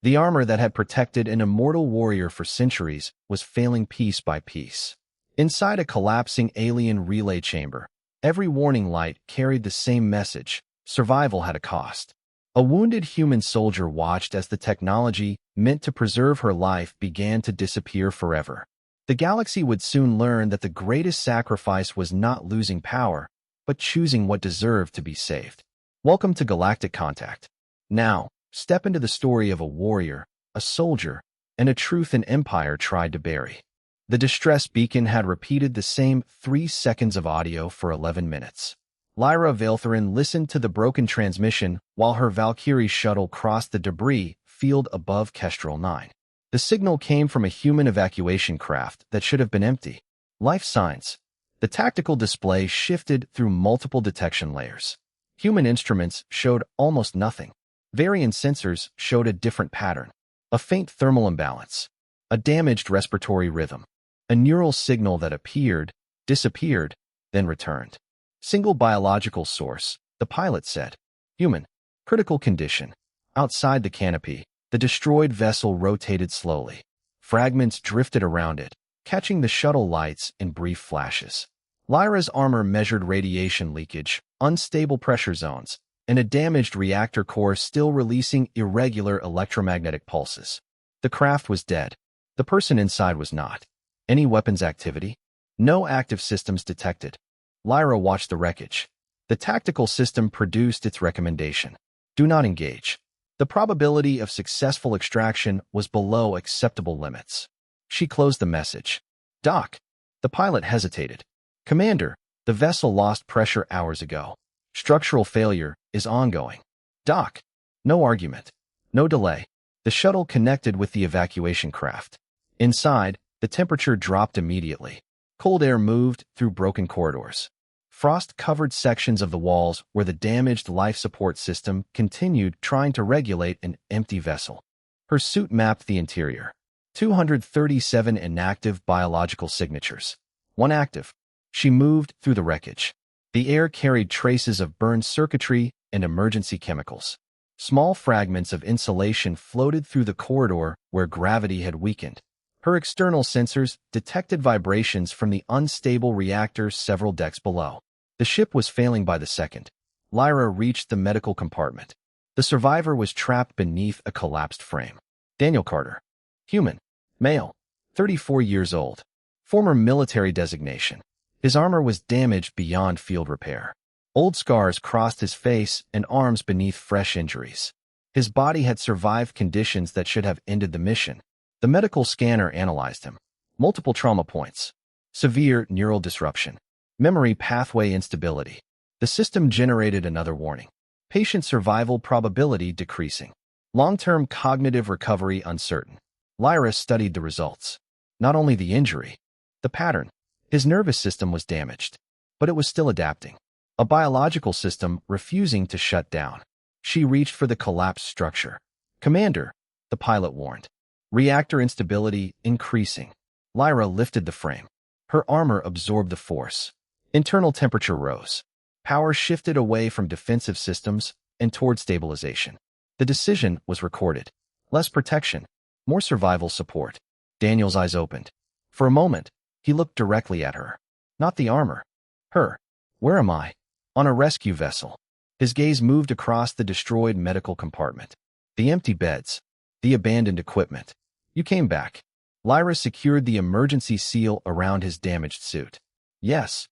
The armor that had protected an immortal warrior for centuries was failing piece by piece. Inside a collapsing alien relay chamber, every warning light carried the same message: survival had a cost. A wounded human soldier watched as the technology meant to preserve her life began to disappear forever. The galaxy would soon learn that the greatest sacrifice was not losing power, but choosing what deserved to be saved. Welcome to Galactic Contact. Now, step into the story of a warrior, a soldier, and a truth an empire tried to bury. The distress beacon had repeated the same 3 seconds of audio for 11 minutes. Lyra Valkyrie listened to the broken transmission while her Valkyrie shuttle crossed the debris field above Kestrel 9. The signal came from a human evacuation craft that should have been empty. Life signs. The tactical display shifted through multiple detection layers. Human instruments showed almost nothing. Variant sensors showed a different pattern. A faint thermal imbalance. A damaged respiratory rhythm. A neural signal that appeared, disappeared, then returned. Single biological source, the pilot said. Human. Critical condition. Outside the canopy, the destroyed vessel rotated slowly. Fragments drifted around it, catching the shuttle lights in brief flashes. Lyra's armor measured radiation leakage, unstable pressure zones, and a damaged reactor core still releasing irregular electromagnetic pulses. The craft was dead. The person inside was not. Any weapons activity? No active systems detected. Lyra watched the wreckage. The tactical system produced its recommendation. Do not engage. The probability of successful extraction was below acceptable limits. She closed the message. Doc. The pilot hesitated. Commander, the vessel lost pressure hours ago. Structural failure is ongoing. Doc. No argument. No delay. The shuttle connected with the evacuation craft. Inside, the temperature dropped immediately. Cold air moved through broken corridors. Frost-covered sections of the walls where the damaged life support system continued trying to regulate an empty vessel. Her suit mapped the interior. 237 inactive biological signatures. 1 active. She moved through the wreckage. The air carried traces of burned circuitry and emergency chemicals. Small fragments of insulation floated through the corridor where gravity had weakened. Her external sensors detected vibrations from the unstable reactor several decks below. The ship was failing by the second. Lyra reached the medical compartment. The survivor was trapped beneath a collapsed frame. Daniel Carter. Human. Male. 34 years old. Former military designation. His armor was damaged beyond field repair. Old scars crossed his face and arms beneath fresh injuries. His body had survived conditions that should have ended the mission. The medical scanner analyzed him. Multiple trauma points. Severe neural disruption. Memory pathway instability. The system generated another warning. Patient survival probability decreasing. Long-term cognitive recovery uncertain. Lyra studied the results. Not only the injury, the pattern. His nervous system was damaged, but it was still adapting. A biological system refusing to shut down. She reached for the collapsed structure. Commander, the pilot warned. Reactor instability increasing. Lyra lifted the frame. Her armor absorbed the force. Internal temperature rose. Power shifted away from defensive systems and toward stabilization. The decision was recorded. Less protection, more survival support. Daniel's eyes opened. For a moment, he looked directly at her. Not the armor. Her. Where am I? On a rescue vessel. His gaze moved across the destroyed medical compartment. The empty beds. The abandoned equipment. You came back. Lyra secured the emergency seal around his damaged suit. Yes.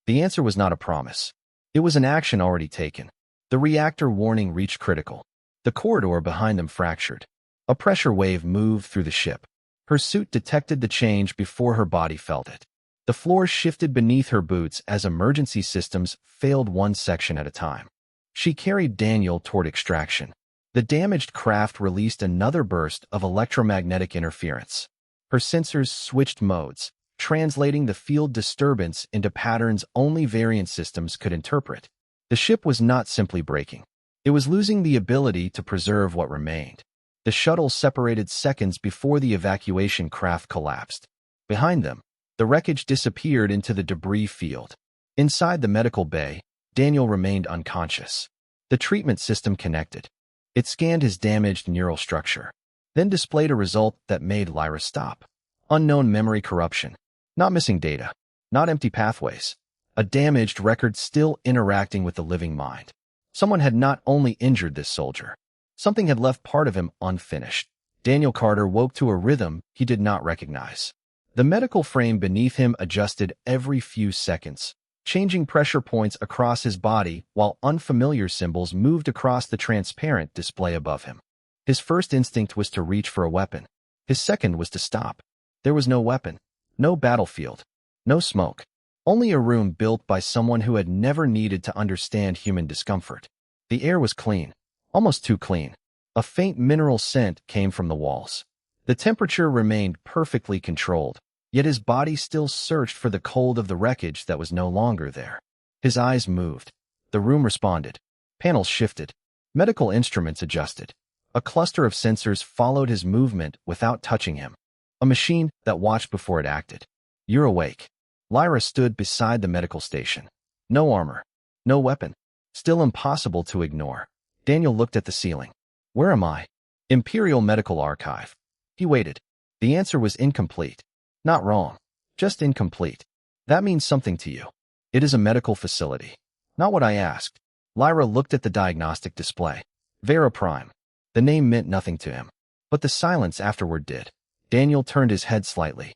The answer was not a promise. It was an action already taken. The reactor warning reached critical. The corridor behind them fractured. A pressure wave moved through the ship. Her suit detected the change before her body felt it. The floor shifted beneath her boots as emergency systems failed one section at a time. She carried Daniel toward extraction. The damaged craft released another burst of electromagnetic interference. Her sensors switched modes, translating the field disturbance into patterns only variant systems could interpret. The ship was not simply breaking. It was losing the ability to preserve what remained. The shuttle separated seconds before the evacuation craft collapsed. Behind them, the wreckage disappeared into the debris field. Inside the medical bay, Daniel remained unconscious. The treatment system connected. It scanned his damaged neural structure. then displayed a result that made Lyra stop. Unknown memory corruption. Not missing data. Not empty pathways. A damaged record still interacting with the living mind. Someone had not only injured this soldier. Something had left part of him unfinished. Daniel Carter woke to a rhythm he did not recognize. The medical frame beneath him adjusted every few seconds, changing pressure points across his body while unfamiliar symbols moved across the transparent display above him. His first instinct was to reach for a weapon. His second was to stop. There was no weapon, no battlefield, no smoke, only a room built by someone who had never needed to understand human discomfort. The air was clean, almost too clean. A faint mineral scent came from the walls. The temperature remained perfectly controlled, yet his body still searched for the cold of the wreckage that was no longer there. His eyes moved. The room responded. Panels shifted. Medical instruments adjusted. A cluster of sensors followed his movement without touching him. A machine that watched before it acted. You're awake. Lyra stood beside the medical station. No armor. No weapon. Still impossible to ignore. Daniel looked at the ceiling. Where am I? Imperial Medical Archive. He waited. The answer was incomplete. Not wrong. Just incomplete. That means something to you. It is a medical facility. Not what I asked. Lyra looked at the diagnostic display. Vera Prime. The name meant nothing to him. But the silence afterward did. Daniel turned his head slightly.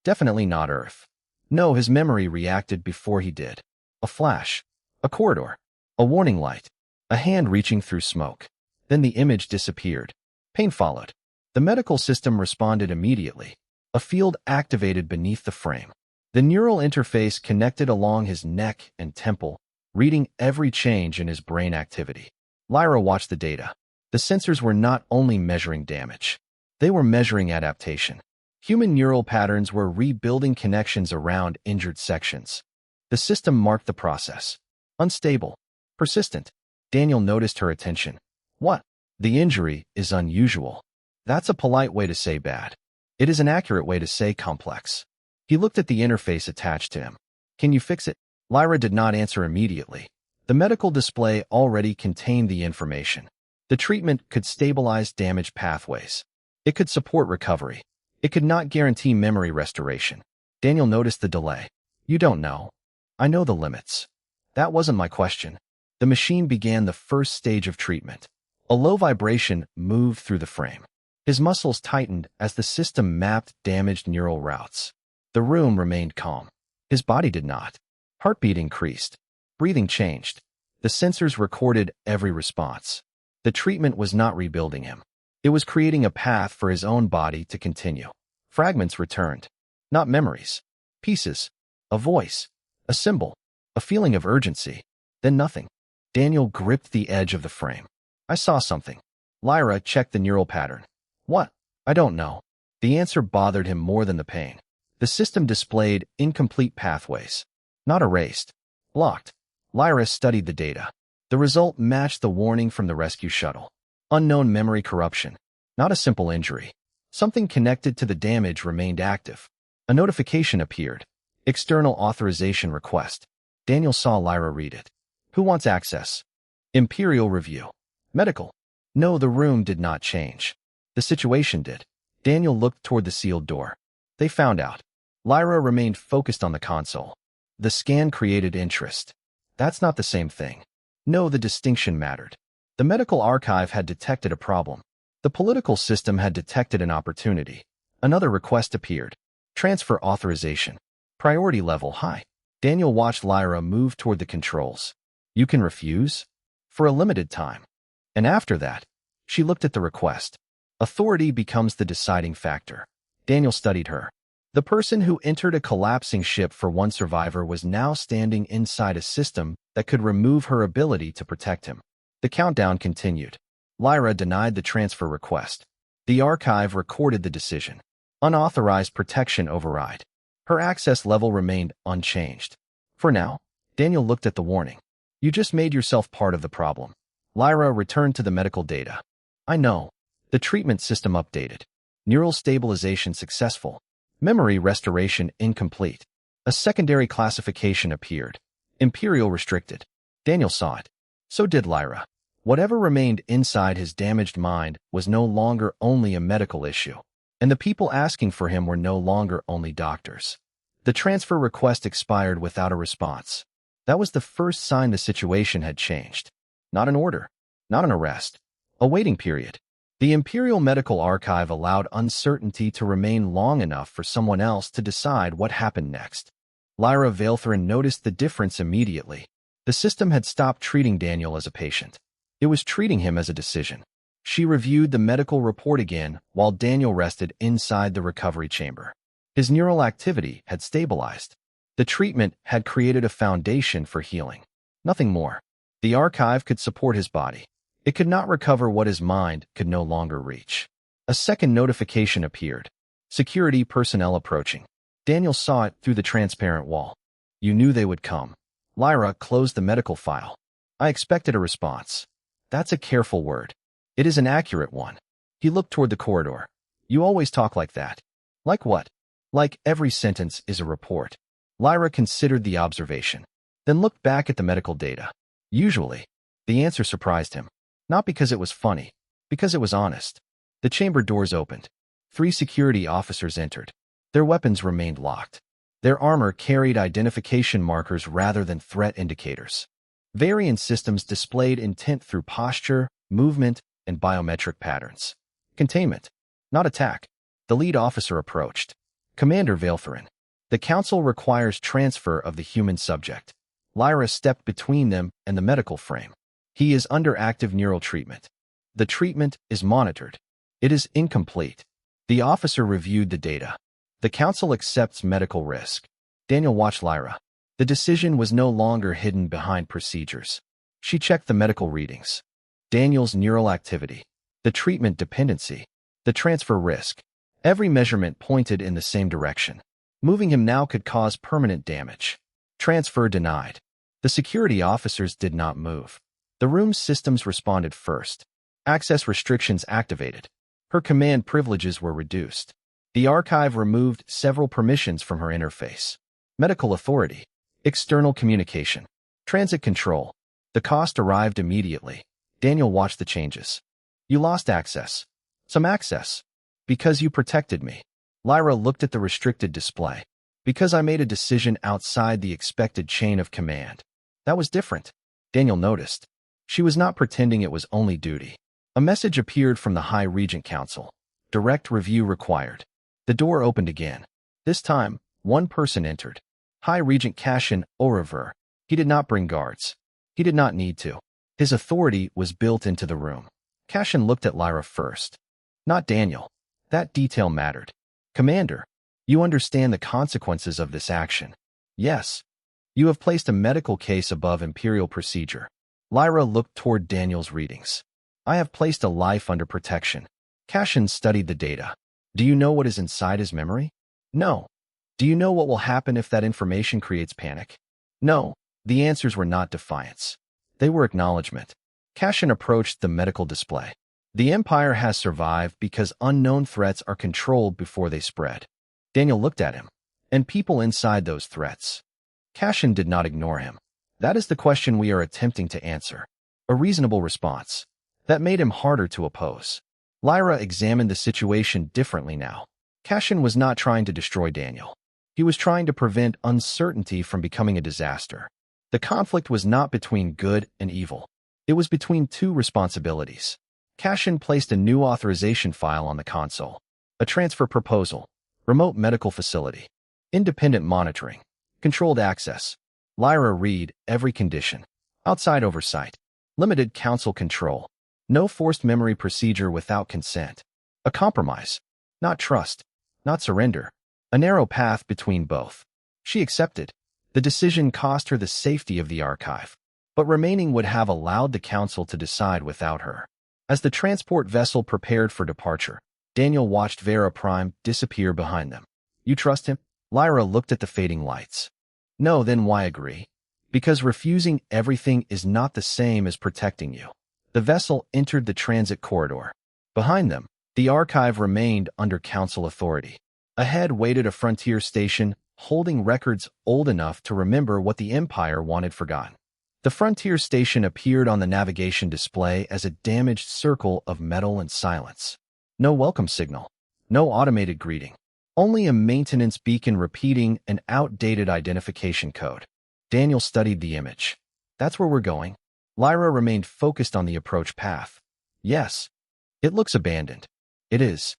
Definitely not Earth. No, his memory reacted before he did. A flash. A corridor. A warning light. A hand reaching through smoke. Then the image disappeared. Pain followed. The medical system responded immediately. A field activated beneath the frame. The neural interface connected along his neck and temple, reading every change in his brain activity. Lyra watched the data. The sensors were not only measuring damage. They were measuring adaptation. Human neural patterns were rebuilding connections around injured sections. The system marked the process. Unstable. Persistent. Daniel noticed her attention. What? The injury is unusual. That's a polite way to say bad. It is an accurate way to say complex. He looked at the interface attached to him. Can you fix it? Lyra did not answer immediately. The medical display already contained the information. The treatment could stabilize damaged pathways. It could support recovery. It could not guarantee memory restoration. Daniel noticed the delay. You don't know. I know the limits. That wasn't my question. The machine began the first stage of treatment. A low vibration moved through the frame. His muscles tightened as the system mapped damaged neural routes. The room remained calm. His body did not. Heartbeat increased. Breathing changed. The sensors recorded every response. The treatment was not rebuilding him. It was creating a path for his own body to continue. Fragments returned. Not memories. Pieces. A voice. A symbol. A feeling of urgency. Then nothing. Daniel gripped the edge of the frame. I saw something. Lyra checked the neural pattern. What? I don't know. The answer bothered him more than the pain. The system displayed incomplete pathways. Not erased. Blocked. Lyra studied the data. The result matched the warning from the rescue shuttle. Unknown memory corruption. Not a simple injury. Something connected to the damage remained active. A notification appeared. External authorization request. Daniel saw Lyra read it. Who wants access? Imperial Review. Medical. No, the room did not change. The situation did. Daniel looked toward the sealed door. They found out. Lyra remained focused on the console. The scan created interest. That's not the same thing. No, the distinction mattered. The medical archive had detected a problem. The political system had detected an opportunity. Another request appeared. Transfer authorization. Priority level high. Daniel watched Lyra move toward the controls. You can refuse? For a limited time. And after that, she looked at the request. Authority becomes the deciding factor. Daniel studied her. The person who entered a collapsing ship for one survivor was now standing inside a system that could remove her ability to protect him. The countdown continued. Lyra denied the transfer request. The archive recorded the decision. Unauthorized protection override. Her access level remained unchanged. For now, Daniel looked at the warning. You just made yourself part of the problem. Lyra returned to the medical data. I know. The treatment system updated. Neural stabilization successful. Memory restoration incomplete. A secondary classification appeared. Imperial restricted. Daniel saw it. So did Lyra. Whatever remained inside his damaged mind was no longer only a medical issue, and the people asking for him were no longer only doctors. The transfer request expired without a response. That was the first sign the situation had changed. Not an order, not an arrest, a waiting period. The Imperial Medical Archive allowed uncertainty to remain long enough for someone else to decide what happened next. Lyra Valkyrie noticed the difference immediately. The system had stopped treating Daniel as a patient. It was treating him as a decision. She reviewed the medical report again while Daniel rested inside the recovery chamber. His neural activity had stabilized. The treatment had created a foundation for healing. Nothing more. The archive could support his body. It could not recover what his mind could no longer reach. A second notification appeared. Security personnel approaching. Daniel saw it through the transparent wall. You knew they would come. Lyra closed the medical file. I expected a response. That's a careful word. It is an accurate one. He looked toward the corridor. You always talk like that. Like what? Like every sentence is a report. Lyra considered the observation, then looked back at the medical data. Usually, the answer surprised him. Not because it was funny, because it was honest. The chamber doors opened. 3 security officers entered. Their weapons remained locked. Their armor carried identification markers rather than threat indicators. Variant systems displayed intent through posture, movement, and biometric patterns. Containment, not attack. The lead officer approached. Commander Valkyrie, the council requires transfer of the human subject. Lyra stepped between them and the medical frame. He is under active neural treatment. The treatment is monitored. It is incomplete. The officer reviewed the data. The council accepts medical risk. Daniel watched Lyra. The decision was no longer hidden behind procedures. She checked the medical readings. Daniel's neural activity, the treatment dependency, the transfer risk. Every measurement pointed in the same direction. Moving him now could cause permanent damage. Transfer denied. The security officers did not move. The room's systems responded first. Access restrictions activated. Her command privileges were reduced. The archive removed several permissions from her interface. Medical authority. External communication. Transit control. The cost arrived immediately. Daniel watched the changes. You lost access. Some access. Because you protected me. Lyra looked at the restricted display. Because I made a decision outside the expected chain of command. That was different. Daniel noticed. She was not pretending it was only duty. A message appeared from the High Regent Council. Direct review required. The door opened again. This time, one person entered. High Regent Cassian O'Rever. He did not bring guards. He did not need to. His authority was built into the room. Cassian looked at Lyra first. Not Daniel. That detail mattered. Commander, you understand the consequences of this action. Yes. You have placed a medical case above imperial procedure. Lyra looked toward Daniel's readings. I have placed a life under protection. Cassian studied the data. Do you know what is inside his memory? No. Do you know what will happen if that information creates panic? No. The answers were not defiance. They were acknowledgement. Cassian approached the medical display. The Empire has survived because unknown threats are controlled before they spread. Daniel looked at him. And people inside those threats. Cassian did not ignore him. That is the question we are attempting to answer. A reasonable response. That made him harder to oppose. Lyra examined the situation differently now. Cassian was not trying to destroy Daniel. He was trying to prevent uncertainty from becoming a disaster. The conflict was not between good and evil. It was between two responsibilities. Cassian placed a new authorization file on the console. A transfer proposal. Remote medical facility. Independent monitoring. Controlled access. Lyra read every condition. Outside oversight. Limited council control. No forced memory procedure without consent. A compromise. Not trust. Not surrender. A narrow path between both. She accepted. The decision cost her the safety of the archive. But remaining would have allowed the council to decide without her. As the transport vessel prepared for departure, Daniel watched Vera Prime disappear behind them. You trust him? Lyra looked at the fading lights. No, then why agree? Because refusing everything is not the same as protecting you. The vessel entered the transit corridor. Behind them, the archive remained under council authority. Ahead waited a frontier station, holding records old enough to remember what the Empire wanted forgotten. The frontier station appeared on the navigation display as a damaged circle of metal and silence. No welcome signal. No automated greeting. Only a maintenance beacon repeating an outdated identification code. Daniel studied the image. That's where we're going. Lyra remained focused on the approach path. Yes. It looks abandoned. It is.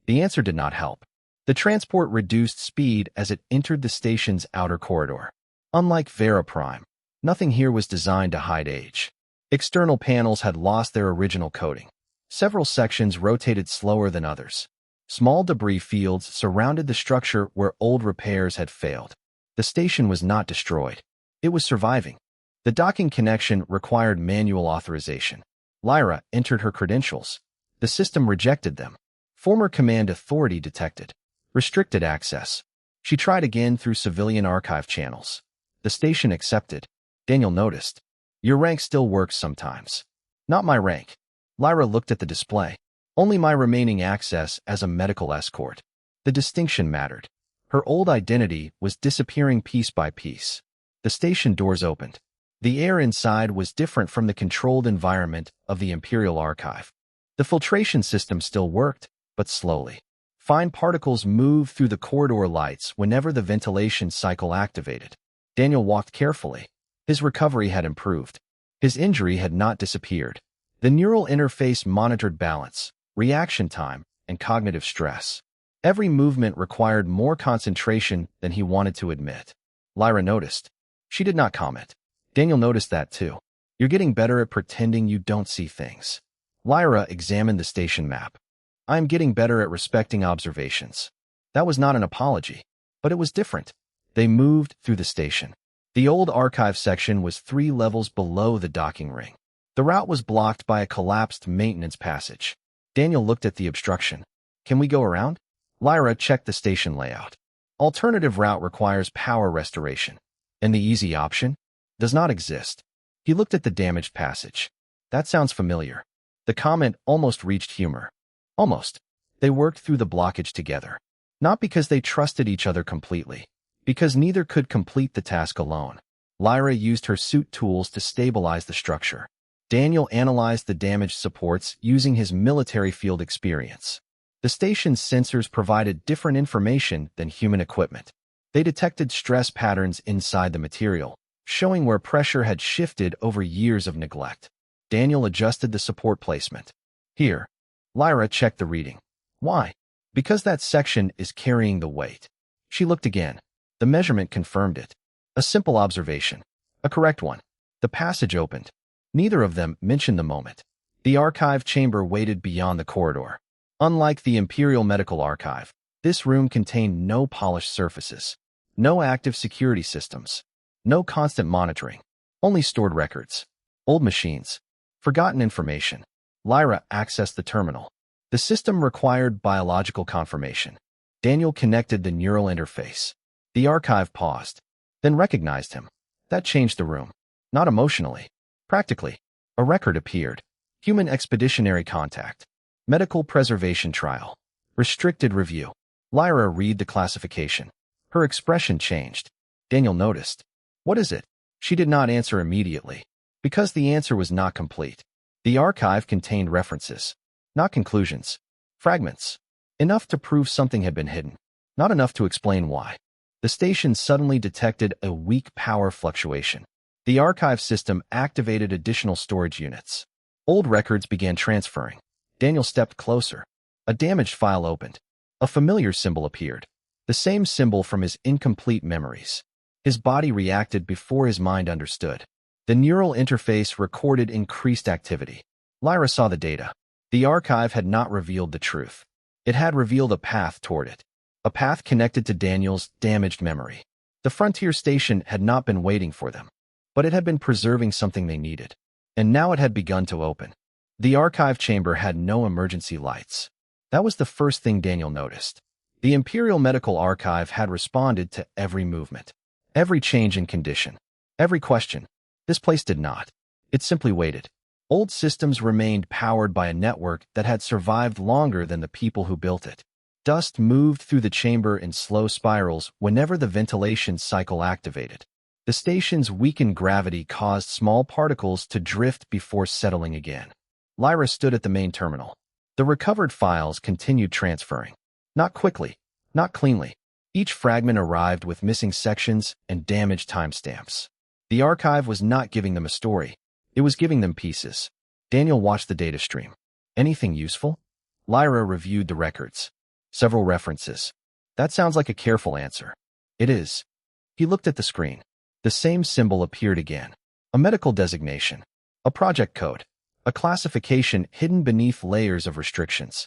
The answer did not help. The transport reduced speed as it entered the station's outer corridor. Unlike Vera Prime, nothing here was designed to hide age. External panels had lost their original coating. Several sections rotated slower than others. Small debris fields surrounded the structure where old repairs had failed. The station was not destroyed. It was surviving. The docking connection required manual authorization. Lyra entered her credentials. The system rejected them. Former command authority detected. Restricted access. She tried again through civilian archive channels. The station accepted. Daniel noticed. Your rank still works sometimes. Not my rank. Lyra looked at the display. Only my remaining access as a medical escort. The distinction mattered. Her old identity was disappearing piece by piece. The station doors opened. The air inside was different from the controlled environment of the Imperial Archive. The filtration system still worked, but slowly. Fine particles moved through the corridor lights whenever the ventilation cycle activated. Daniel walked carefully. His recovery had improved. His injury had not disappeared. The neural interface monitored balance, reaction time, and cognitive stress. Every movement required more concentration than he wanted to admit. Lyra noticed. She did not comment. Daniel noticed that too. You're getting better at pretending you don't see things. Lyra examined the station map. I am getting better at respecting observations. That was not an apology, but it was different. They moved through the station. The old archive section was 3 levels below the docking ring. The route was blocked by a collapsed maintenance passage. Daniel looked at the obstruction. Can we go around? Lyra checked the station layout. Alternative route requires power restoration. And the easy option? Does not exist. He looked at the damaged passage. That sounds familiar. The comment almost reached humor. Almost. They worked through the blockage together. Not because they trusted each other completely. Because neither could complete the task alone. Lyra used her suit tools to stabilize the structure. Daniel analyzed the damaged supports using his military field experience. The station's sensors provided different information than human equipment. They detected stress patterns inside the material, showing where pressure had shifted over years of neglect. Daniel adjusted the support placement. Here. Lyra checked the reading. Why? Because that section is carrying the weight. She looked again. The measurement confirmed it. A simple observation. A correct one. The passage opened. Neither of them mentioned the moment. The archive chamber waited beyond the corridor. Unlike the Imperial Medical Archive, this room contained no polished surfaces, no active security systems, no constant monitoring, only stored records, old machines, forgotten information. Lyra accessed the terminal. The system required biological confirmation. Daniel connected the neural interface. The archive paused, then recognized him. That changed the room. Not emotionally. Practically. A record appeared. Human expeditionary contact. Medical preservation trial. Restricted review. Lyra read the classification. Her expression changed. Daniel noticed. What is it? She did not answer immediately, because the answer was not complete. The archive contained references, not conclusions. Fragments. Enough to prove something had been hidden, not enough to explain why. The station suddenly detected a weak power fluctuation. The archive system activated additional storage units. Old records began transferring. Daniel stepped closer. A damaged file opened. A familiar symbol appeared. The same symbol from his incomplete memories. His body reacted before his mind understood. The neural interface recorded increased activity. Lyra saw the data. The archive had not revealed the truth. It had revealed a path toward it. A path connected to Daniel's damaged memory. The frontier station had not been waiting for them, but it had been preserving something they needed. And now it had begun to open. The archive chamber had no emergency lights. That was the first thing Daniel noticed. The Imperial Medical Archive had responded to every movement, every change in condition, every question. This place did not. It simply waited. Old systems remained powered by a network that had survived longer than the people who built it. Dust moved through the chamber in slow spirals whenever the ventilation cycle activated. The station's weakened gravity caused small particles to drift before settling again. Lyra stood at the main terminal. The recovered files continued transferring. Not quickly, not cleanly. Each fragment arrived with missing sections and damaged timestamps. The archive was not giving them a story. It was giving them pieces. Daniel watched the data stream. Anything useful? Lyra reviewed the records. Several references. That sounds like a careful answer. It is. He looked at the screen. The same symbol appeared again. A medical designation. A project code. A classification hidden beneath layers of restrictions.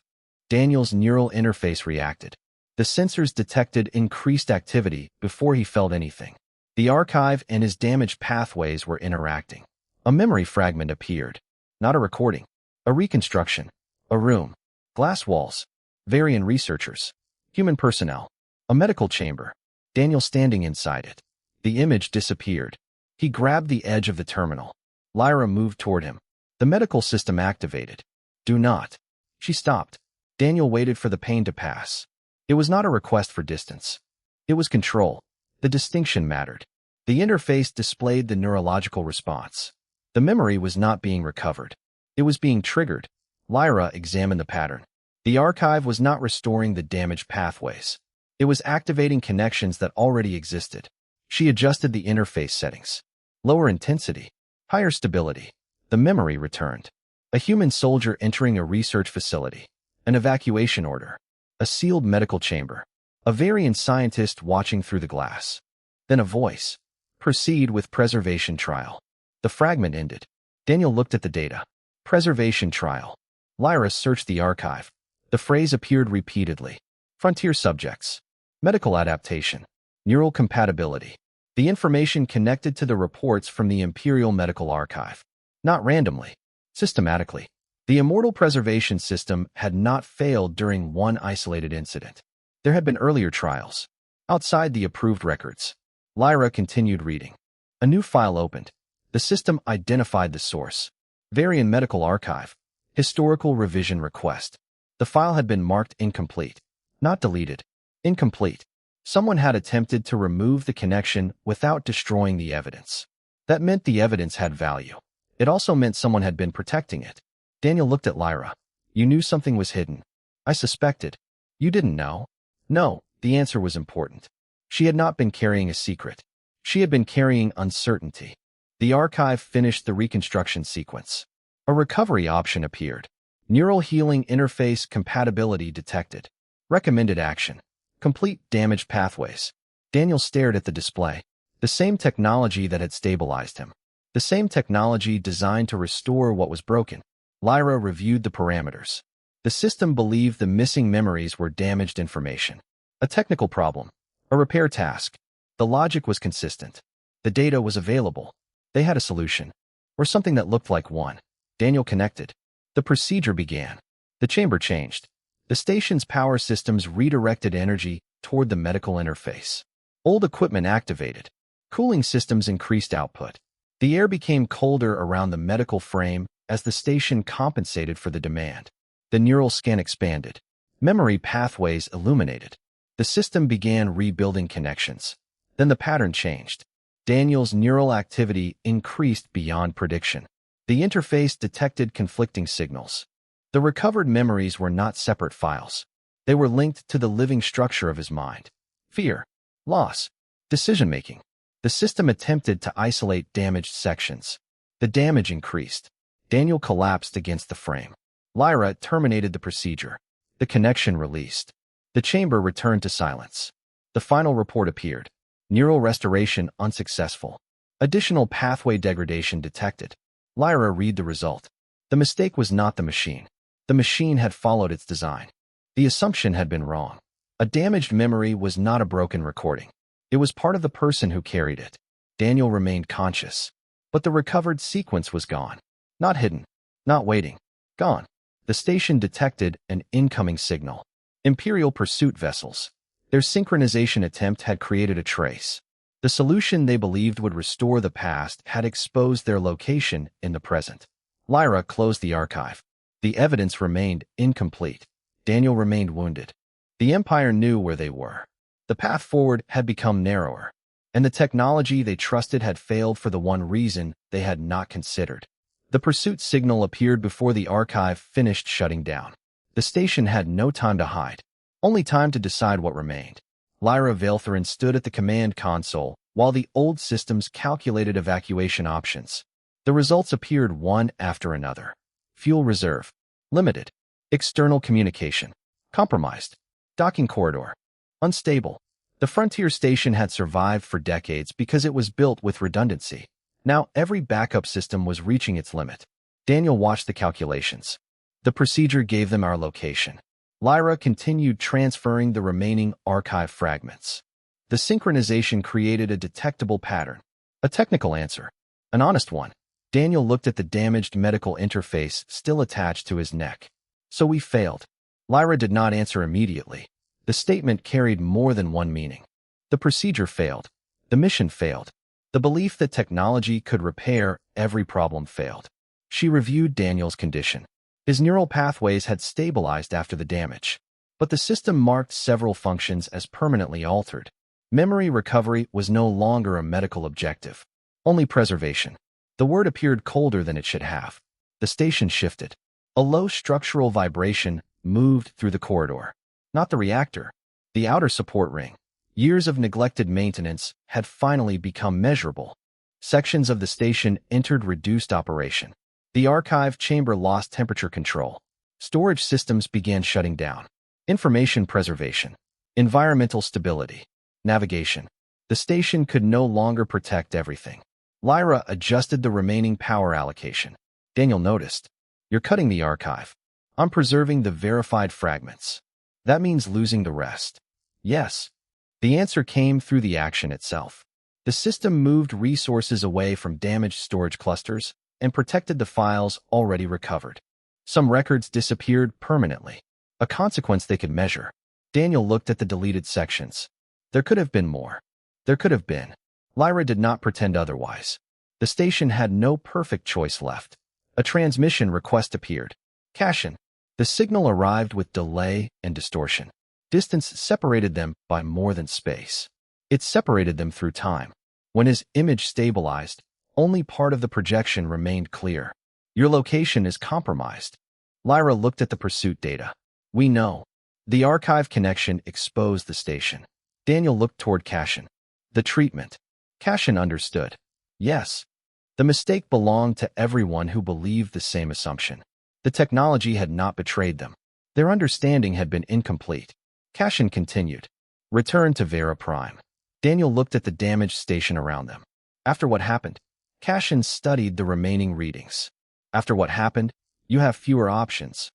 Daniel's neural interface reacted. The sensors detected increased activity before he felt anything. The archive and his damaged pathways were interacting. A memory fragment appeared. Not a recording. A reconstruction. A room. Glass walls. Varian researchers. Human personnel. A medical chamber. Daniel standing inside it. The image disappeared. He grabbed the edge of the terminal. Lyra moved toward him. The medical system activated. Do not. She stopped. Daniel waited for the pain to pass. It was not a request for distance. It was control. The distinction mattered. The interface displayed the neurological response. The memory was not being recovered. It was being triggered. Lyra examined the pattern. The archive was not restoring the damaged pathways. It was activating connections that already existed. She adjusted the interface settings. Lower intensity. Higher stability. The memory returned. A human soldier entering a research facility. An evacuation order. A sealed medical chamber. A Varian scientist watching through the glass. Then a voice. Proceed with preservation trial. The fragment ended. Daniel looked at the data. Preservation trial. Lyra searched the archive. The phrase appeared repeatedly. Frontier subjects. Medical adaptation. Neural compatibility. The information connected to the reports from the Imperial Medical Archive. Not randomly. Systematically. The Immortal preservation system had not failed during one isolated incident. There had been earlier trials. Outside the approved records. Lyra continued reading. A new file opened. The system identified the source. Varian Medical Archive. Historical revision request. The file had been marked incomplete. Not deleted. Incomplete. Someone had attempted to remove the connection without destroying the evidence. That meant the evidence had value. It also meant someone had been protecting it. Daniel looked at Lyra. You knew something was hidden. I suspected. You didn't know? No, the answer was important. She had not been carrying a secret. She had been carrying uncertainty. The archive finished the reconstruction sequence. A recovery option appeared. Neural healing interface compatibility detected. Recommended action. Complete damaged pathways. Daniel stared at the display. The same technology that had stabilized him. The same technology designed to restore what was broken. Lyra reviewed the parameters. The system believed the missing memories were damaged information. A technical problem. A repair task. The logic was consistent. The data was available. They had a solution. Or something that looked like one. Daniel connected. The procedure began. The chamber changed. The station's power systems redirected energy toward the medical interface. Old equipment activated. Cooling systems increased output. The air became colder around the medical frame as the station compensated for the demand. The neural scan expanded. Memory pathways illuminated. The system began rebuilding connections. Then the pattern changed. Daniel's neural activity increased beyond prediction. The interface detected conflicting signals. The recovered memories were not separate files. They were linked to the living structure of his mind. Fear, loss, decision-making. The system attempted to isolate damaged sections. The damage increased. Daniel collapsed against the frame. Lyra terminated the procedure. The connection released. The chamber returned to silence. The final report appeared. Neural restoration unsuccessful. Additional pathway degradation detected. Lyra read the result. The mistake was not the machine. The machine had followed its design. The assumption had been wrong. A damaged memory was not a broken recording. It was part of the person who carried it. Daniel remained conscious. But the recovered sequence was gone. Not hidden. Not waiting. Gone. The station detected an incoming signal. Imperial pursuit vessels. Their synchronization attempt had created a trace. The solution they believed would restore the past had exposed their location in the present. Lyra closed the archive. The evidence remained incomplete. Daniel remained wounded. The Empire knew where they were. The path forward had become narrower. and the technology they trusted had failed for the one reason they had not considered. The pursuit signal appeared before the archive finished shutting down. The station had no time to hide, only time to decide what remained. Lyra Valkyrie stood at the command console while the old systems calculated evacuation options. The results appeared one after another. Fuel reserve, limited. External communication, compromised. Docking corridor, unstable. The frontier station had survived for decades because it was built with redundancy. Now every backup system was reaching its limit. Daniel watched the calculations. The procedure gave them our location. Lyra continued transferring the remaining archive fragments. The synchronization created a detectable pattern. A technical answer. An honest one. Daniel looked at the damaged medical interface still attached to his neck. So we failed. Lyra did not answer immediately. The statement carried more than one meaning. The procedure failed. The mission failed. The belief that technology could repair every problem failed. She reviewed Daniel's condition. His neural pathways had stabilized after the damage, but the system marked several functions as permanently altered. Memory recovery was no longer a medical objective, only preservation. The word appeared colder than it should have. The station shifted. A low structural vibration moved through the corridor. Not the reactor, the outer support ring. Years of neglected maintenance had finally become measurable. Sections of the station entered reduced operation. The archive chamber lost temperature control. Storage systems began shutting down. Information preservation. Environmental stability. Navigation. The station could no longer protect everything. Lyra adjusted the remaining power allocation. Daniel noticed. You're cutting the archive. I'm preserving the verified fragments. That means losing the rest. Yes. The answer came through the action itself. The system moved resources away from damaged storage clusters and protected the files already recovered. Some records disappeared permanently, a consequence they could measure. Daniel looked at the deleted sections. There could have been more. There could have been. Lyra did not pretend otherwise. The station had no perfect choice left. A transmission request appeared. Cashin. The signal arrived with delay and distortion. Distance separated them by more than space. It separated them through time. When his image stabilized, only part of the projection remained clear. Your location is compromised. Lyra looked at the pursuit data. We know. The archive connection exposed the station. Daniel looked toward Cashin. The treatment. Cashin understood. Yes. The mistake belonged to everyone who believed the same assumption. The technology had not betrayed them. Their understanding had been incomplete. Cashin continued. Return to Vera Prime. Daniel looked at the damaged station around them. After what happened, Cashin studied the remaining readings. After what happened, you have fewer options.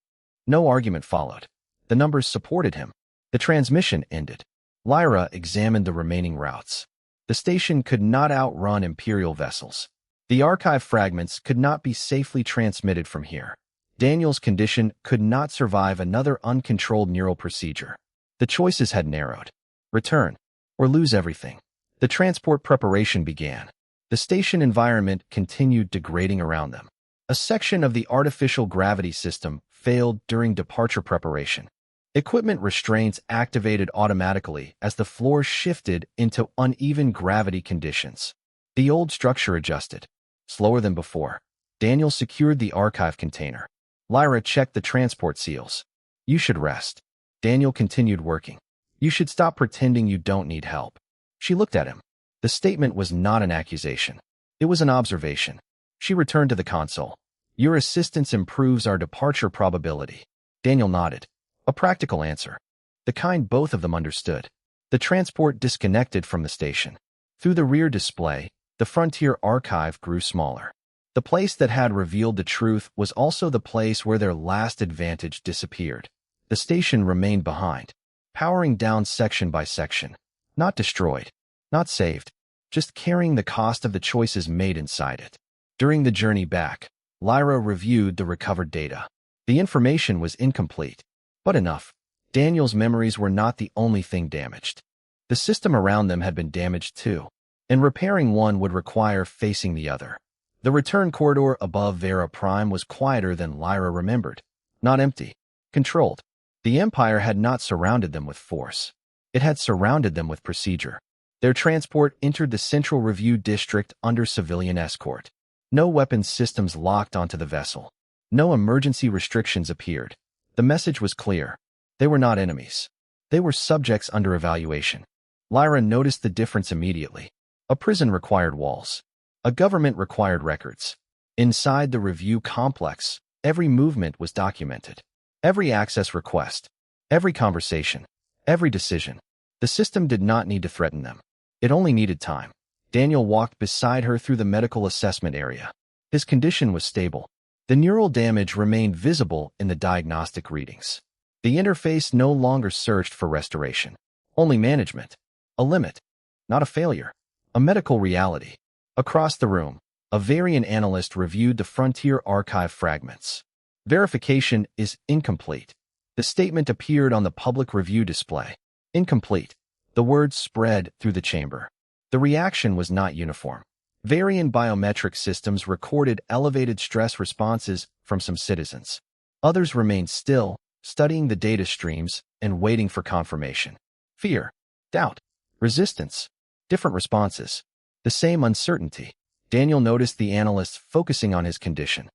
No argument followed. The numbers supported him. The transmission ended. Lyra examined the remaining routes. The station could not outrun Imperial vessels. The archive fragments could not be safely transmitted from here. Daniel's condition could not survive another uncontrolled neural procedure. The choices had narrowed. Return, or lose everything. The transport preparation began. The station environment continued degrading around them. A section of the artificial gravity system failed during departure preparation. Equipment restraints activated automatically as the floor shifted into uneven gravity conditions. The old structure adjusted. Slower than before. Daniel secured the archive container. Lyra checked the transport seals. You should rest. Daniel continued working. You should stop pretending you don't need help. She looked at him. The statement was not an accusation. It was an observation. She returned to the console. Your assistance improves our departure probability. Daniel nodded. A practical answer. The kind both of them understood. The transport disconnected from the station. Through the rear display, the Frontier archive grew smaller. The place that had revealed the truth was also the place where their last advantage disappeared. The station remained behind, powering down section by section. Not destroyed, not saved, just carrying the cost of the choices made inside it. During the journey back, Lyra reviewed the recovered data. The information was incomplete, but enough. Daniel's memories were not the only thing damaged. The system around them had been damaged too, and repairing one would require facing the other. The return corridor above Vera Prime was quieter than Lyra remembered. Not empty, controlled. The Empire had not surrounded them with force. It had surrounded them with procedure. Their transport entered the Central Review District under civilian escort. No weapons systems locked onto the vessel. No emergency restrictions appeared. The message was clear. They were not enemies. They were subjects under evaluation. Lyra noticed the difference immediately. A prison required walls. A government required records. Inside the review complex, every movement was documented. Every access request. Every conversation. Every decision. The system did not need to threaten them. It only needed time. Daniel walked beside her through the medical assessment area. His condition was stable. The neural damage remained visible in the diagnostic readings. The interface no longer searched for restoration. Only management. A limit. Not a failure. A medical reality. Across the room, a Varian analyst reviewed the Frontier Archive fragments. Verification is incomplete. The statement appeared on the public review display. Incomplete. The words spread through the chamber. The reaction was not uniform. Varian biometric systems recorded elevated stress responses from some citizens. Others remained still, studying the data streams and waiting for confirmation. Fear, doubt, resistance, different responses. The same uncertainty. Daniel noticed the analysts focusing on his condition.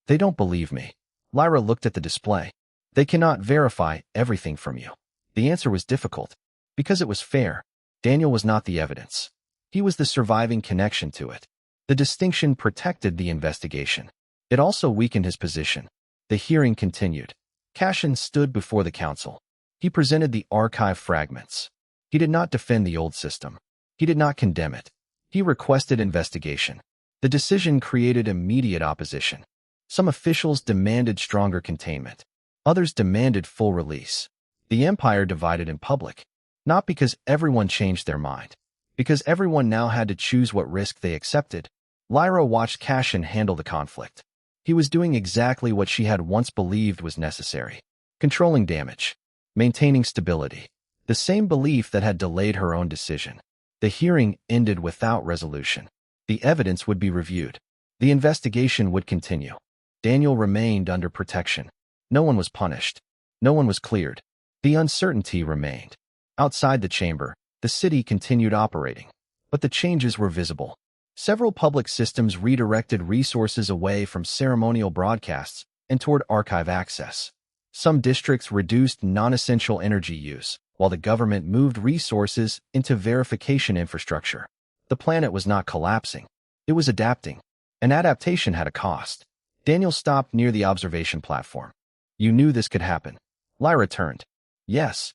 They don't believe me. Lyra looked at the display. They cannot verify everything from you. The answer was difficult. Because it was fair, Daniel was not the evidence. He was the surviving connection to it. The distinction protected the investigation. It also weakened his position. The hearing continued. Cashin stood before the council. He presented the archive fragments. He did not defend the old system. He did not condemn it. He requested investigation. The decision created immediate opposition. Some officials demanded stronger containment. Others demanded full release. The empire divided in public. Not because everyone changed their mind. Because everyone now had to choose what risk they accepted. Lyra watched Cashin handle the conflict. He was doing exactly what she had once believed was necessary. Controlling damage. Maintaining stability. The same belief that had delayed her own decision. The hearing ended without resolution. The evidence would be reviewed. The investigation would continue. Daniel remained under protection. No one was punished. No one was cleared. The uncertainty remained. Outside the chamber, the city continued operating. But the changes were visible. Several public systems redirected resources away from ceremonial broadcasts and toward archive access. Some districts reduced non-essential energy use, while the government moved resources into verification infrastructure. The planet was not collapsing. It was adapting. An adaptation had a cost. Daniel stopped near the observation platform. You knew this could happen. Lyra turned. Yes.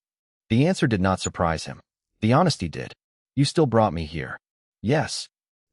The answer did not surprise him. The honesty did. You still brought me here. Yes.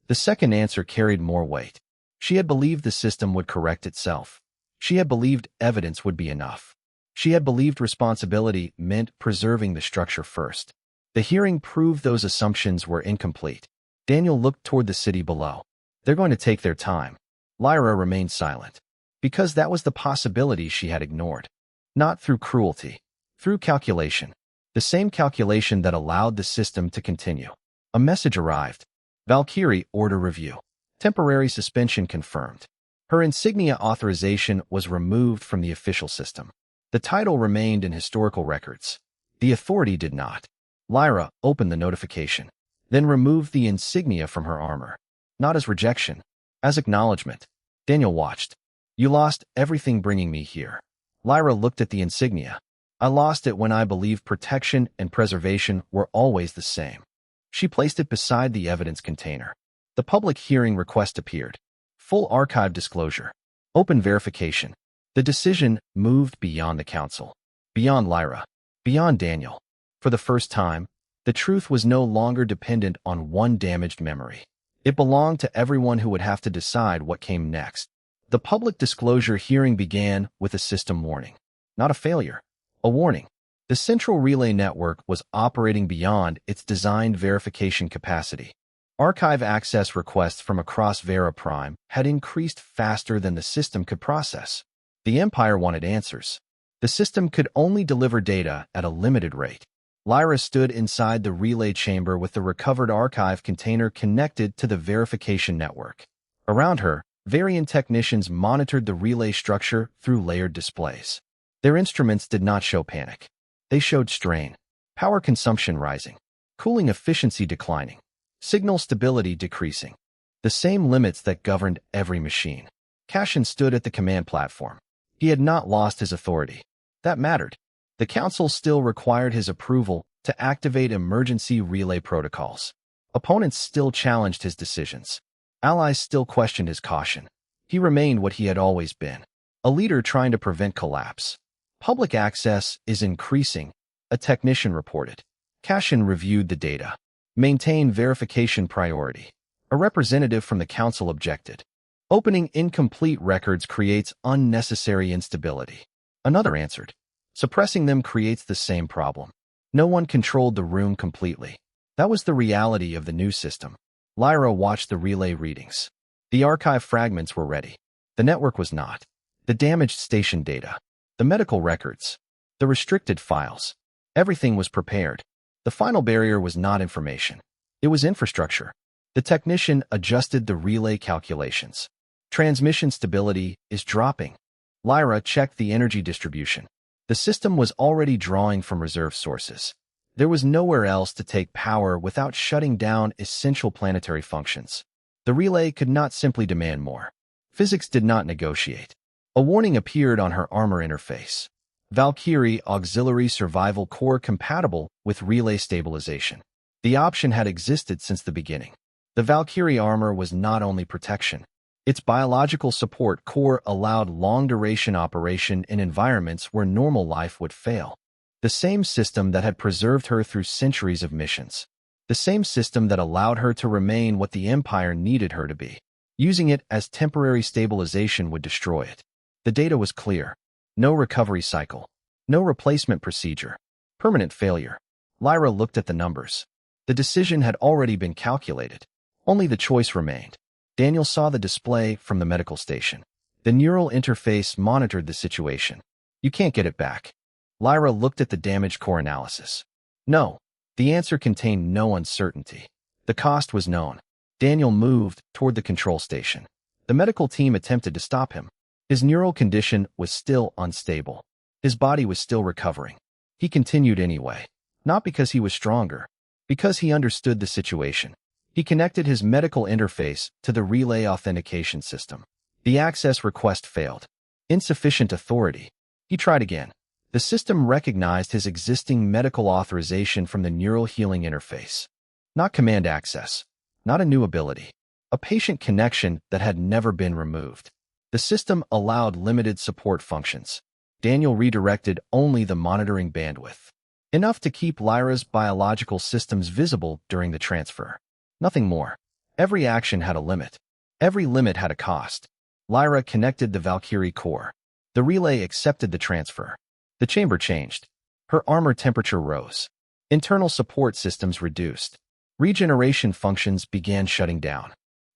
The second answer carried more weight. She had believed the system would correct itself. She had believed evidence would be enough. She had believed responsibility meant preserving the structure first. The hearing proved those assumptions were incomplete. Daniel looked toward the city below. They're going to take their time. Lyra remained silent. Because that was the possibility she had ignored. Not through cruelty. Through calculation. The same calculation that allowed the system to continue. A message arrived. Valkyrie order review. Temporary suspension confirmed. Her insignia authorization was removed from the official system. The title remained in historical records. The authority did not. Lyra opened the notification, then removed the insignia from her armor. Not as rejection, as acknowledgement. Daniel watched. You lost everything bringing me here. Lyra looked at the insignia. I lost it when I believed protection and preservation were always the same. She placed it beside the evidence container. The public hearing request appeared. Full archive disclosure. Open verification. The decision moved beyond the council. Beyond Lyra. Beyond Daniel. For the first time, the truth was no longer dependent on one damaged memory. It belonged to everyone who would have to decide what came next. The public disclosure hearing began with a system warning. Not a failure. A warning. The Central Relay Network was operating beyond its designed verification capacity. Archive access requests from across Vera Prime had increased faster than the system could process. The Empire wanted answers. The system could only deliver data at a limited rate. Lyra stood inside the relay chamber with the recovered archive container connected to the verification network. Around her, Varian technicians monitored the relay structure through layered displays. Their instruments did not show panic. They showed strain. Power consumption rising. cooling efficiency declining, signal stability decreasing. The same limits that governed every machine. Cassian stood at the command platform. He had not lost his authority. That mattered. The Council still required his approval to activate emergency relay protocols. Opponents still challenged his decisions. Allies still questioned his caution. He remained what he had always been, a leader trying to prevent collapse. Public access is increasing, a technician reported. Cassian reviewed the data. Maintain verification priority. A representative from the Council objected. Opening incomplete records creates unnecessary instability. Another answered. Suppressing them creates the same problem. No one controlled the room completely. That was the reality of the new system. Lyra watched the relay readings. The archive fragments were ready. The network was not. The damaged station data. The medical records. The restricted files. Everything was prepared. The final barrier was not information. It was infrastructure. The technician adjusted the relay calculations. Transmission stability is dropping. Lyra checked the energy distribution. The system was already drawing from reserve sources. There was nowhere else to take power without shutting down essential planetary functions. The relay could not simply demand more. Physics did not negotiate. A warning appeared on her armor interface. Valkyrie Auxiliary Survival Core compatible with relay stabilization. The option had existed since the beginning. The Valkyrie armor was not only protection. Its biological support core allowed long-duration operation in environments where normal life would fail. The same system that had preserved her through centuries of missions. The same system that allowed her to remain what the Empire needed her to be. Using it as temporary stabilization would destroy it. The data was clear. No recovery cycle. No replacement procedure. Permanent failure. Lyra looked at the numbers. The decision had already been calculated. Only the choice remained. Daniel saw the display from the medical station. The neural interface monitored the situation. You can't get it back. Lyra looked at the damaged core analysis. No. The answer contained no uncertainty. The cost was known. Daniel moved toward the control station. The medical team attempted to stop him. His neural condition was still unstable. His body was still recovering. He continued anyway. Not because he was stronger. Because he understood the situation. He connected his medical interface to the relay authentication system. The access request failed. Insufficient authority. He tried again. The system recognized his existing medical authorization from the neural healing interface. Not command access. Not a new ability. A patient connection that had never been removed. The system allowed limited support functions. Daniel redirected only the monitoring bandwidth. Enough to keep Lyra's biological systems visible during the transfer. Nothing more. Every action had a limit. Every limit had a cost. Lyra connected the Valkyrie core. The relay accepted the transfer. The chamber changed. Her armor temperature rose. Internal support systems reduced. Regeneration functions began shutting down.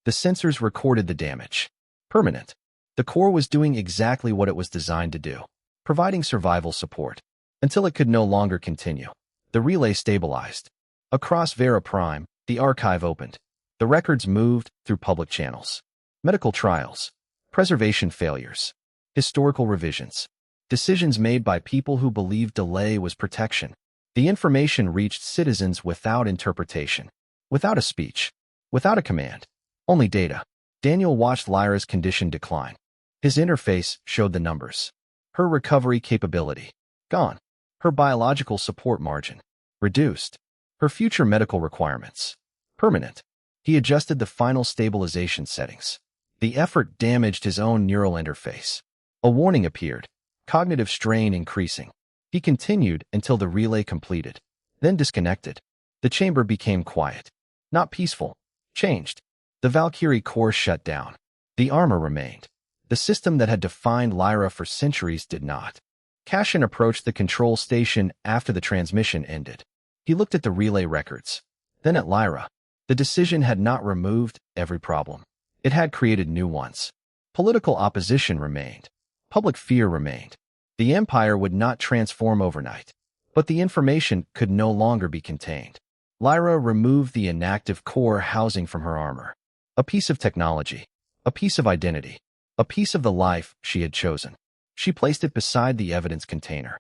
The sensors recorded the damage. Permanent. The core was doing exactly what it was designed to do, providing survival support, until it could no longer continue. The relay stabilized. Across Vera Prime, the archive opened. The records moved through public channels. Medical trials. Preservation failures. Historical revisions. Decisions made by people who believed delay was protection. The information reached citizens without interpretation. Without a speech. Without a command. Only data. Daniel watched Lyra's condition decline. His interface showed the numbers. Her recovery capability. Gone. Her biological support margin. Reduced. Her future medical requirements. Permanent. He adjusted the final stabilization settings. The effort damaged his own neural interface. A warning appeared. Cognitive strain increasing. He continued until the relay completed. Then disconnected. The chamber became quiet. Not peaceful. Changed. The Valkyrie core shut down. The armor remained. The system that had defined Lyra for centuries did not. Cassian approached the control station after the transmission ended. He looked at the relay records. Then at Lyra. The decision had not removed every problem. It had created new ones. Political opposition remained. Public fear remained. The Empire would not transform overnight. But the information could no longer be contained. Lyra removed the inactive core housing from her armor. A piece of technology. A piece of identity. A piece of the life she had chosen. She placed it beside the evidence container.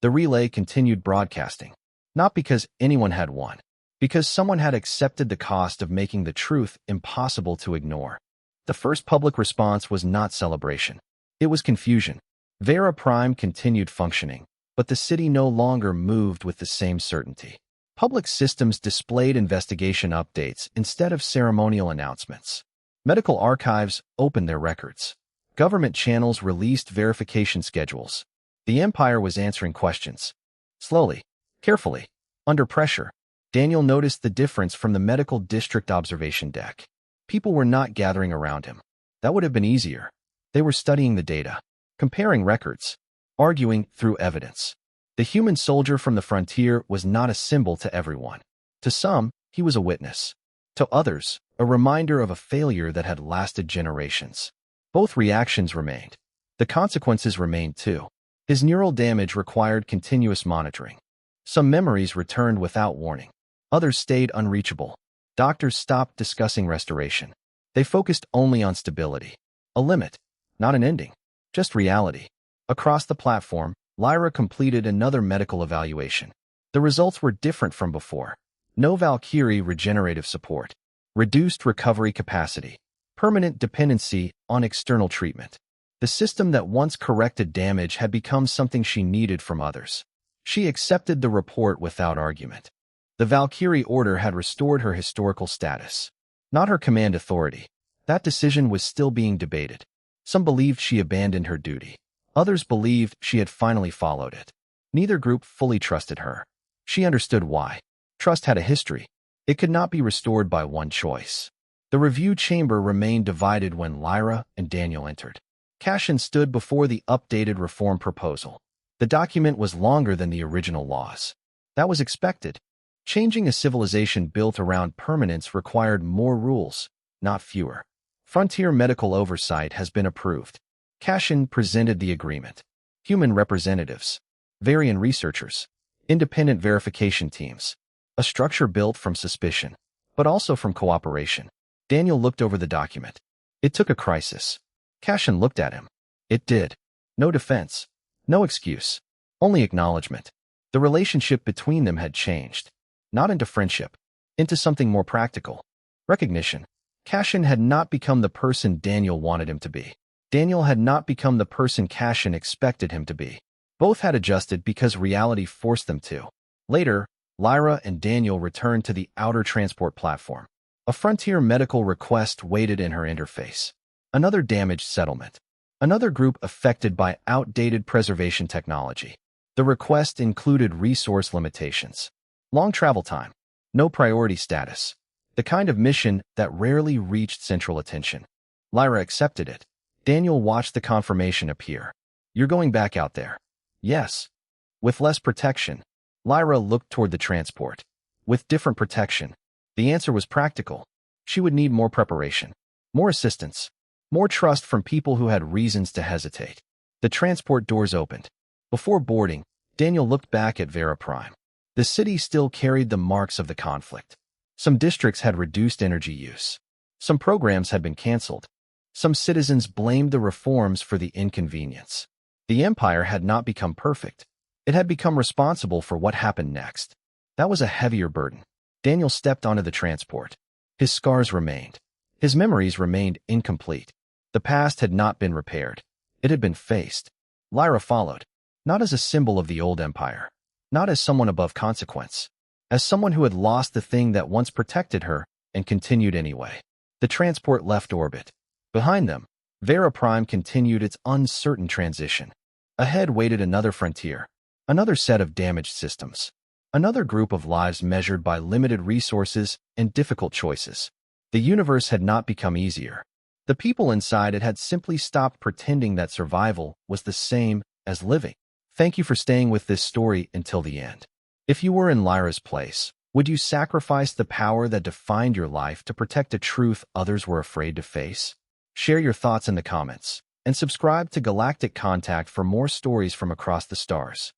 The relay continued broadcasting. Not because anyone had won. because someone had accepted the cost of making the truth impossible to ignore. The first public response was not celebration. It was confusion. Vera Prime continued functioning, but the city no longer moved with the same certainty. Public systems displayed investigation updates instead of ceremonial announcements. Medical archives opened their records. Government channels released verification schedules. The Empire was answering questions. Slowly, carefully, under pressure, Daniel noticed the difference from the medical district observation deck. People were not gathering around him. That would have been easier. They were studying the data, comparing records, arguing through evidence. The human soldier from the frontier was not a symbol to everyone. To some, he was a witness. To others, a reminder of a failure that had lasted generations. Both reactions remained. The consequences remained too. His neural damage required continuous monitoring. Some memories returned without warning. Others stayed unreachable. Doctors stopped discussing restoration. They focused only on stability. A limit, not an ending, just reality. Across the platform, Lyra completed another medical evaluation. The results were different from before. No Valkyrie regenerative support. Reduced recovery capacity. Permanent dependency on external treatment. The system that once corrected damage had become something she needed from others. She accepted the report without argument. The Valkyrie Order had restored her historical status, not her command authority. That decision was still being debated. Some believed she abandoned her duty. Others believed she had finally followed it. Neither group fully trusted her. She understood why. Trust had a history. It could not be restored by one choice. The review chamber remained divided when Lyra and Daniel entered. Cashin stood before the updated reform proposal. The document was longer than the original laws. That was expected. Changing a civilization built around permanence required more rules, not fewer. Frontier medical oversight has been approved. Cashin presented the agreement. Human representatives, Varian researchers, independent verification teams. A structure built from suspicion, but also from cooperation. Daniel looked over the document. It took a crisis. Cashin looked at him. It did. No defense. No excuse. Only acknowledgement. The relationship between them had changed. Not into friendship. Into something more practical. Recognition. Cashin had not become the person Daniel wanted him to be. Daniel had not become the person Cashin expected him to be. Both had adjusted because reality forced them to. Later, Lyra and Daniel returned to the outer transport platform. A frontier medical request waited in her interface. Another damaged settlement. Another group affected by outdated preservation technology. The request included resource limitations. Long travel time. No priority status. The kind of mission that rarely reached central attention. Lyra accepted it. Daniel watched the confirmation appear. You're going back out there. Yes. With less protection. Lyra looked toward the transport. With different protection. The answer was practical. She would need more preparation. More assistance. More trust from people who had reasons to hesitate. The transport doors opened. Before boarding, Daniel looked back at Vera Prime. The city still carried the marks of the conflict. Some districts had reduced energy use. Some programs had been canceled. Some citizens blamed the reforms for the inconvenience. The Empire had not become perfect. It had become responsible for what happened next. That was a heavier burden. Daniel stepped onto the transport. His scars remained. His memories remained incomplete. The past had not been repaired. It had been faced. Lyra followed, not as a symbol of the old empire, not as someone above consequence, as someone who had lost the thing that once protected her and continued anyway. The transport left orbit. Behind them, Vera Prime continued its uncertain transition. Ahead waited another frontier, another set of damaged systems, another group of lives measured by limited resources and difficult choices. The universe had not become easier. The people inside it had simply stopped pretending that survival was the same as living. Thank you for staying with this story until the end. If you were in Lyra's place, would you sacrifice the power that defined your life to protect a truth others were afraid to face? Share your thoughts in the comments, and subscribe to Galactic Contact for more stories from across the stars.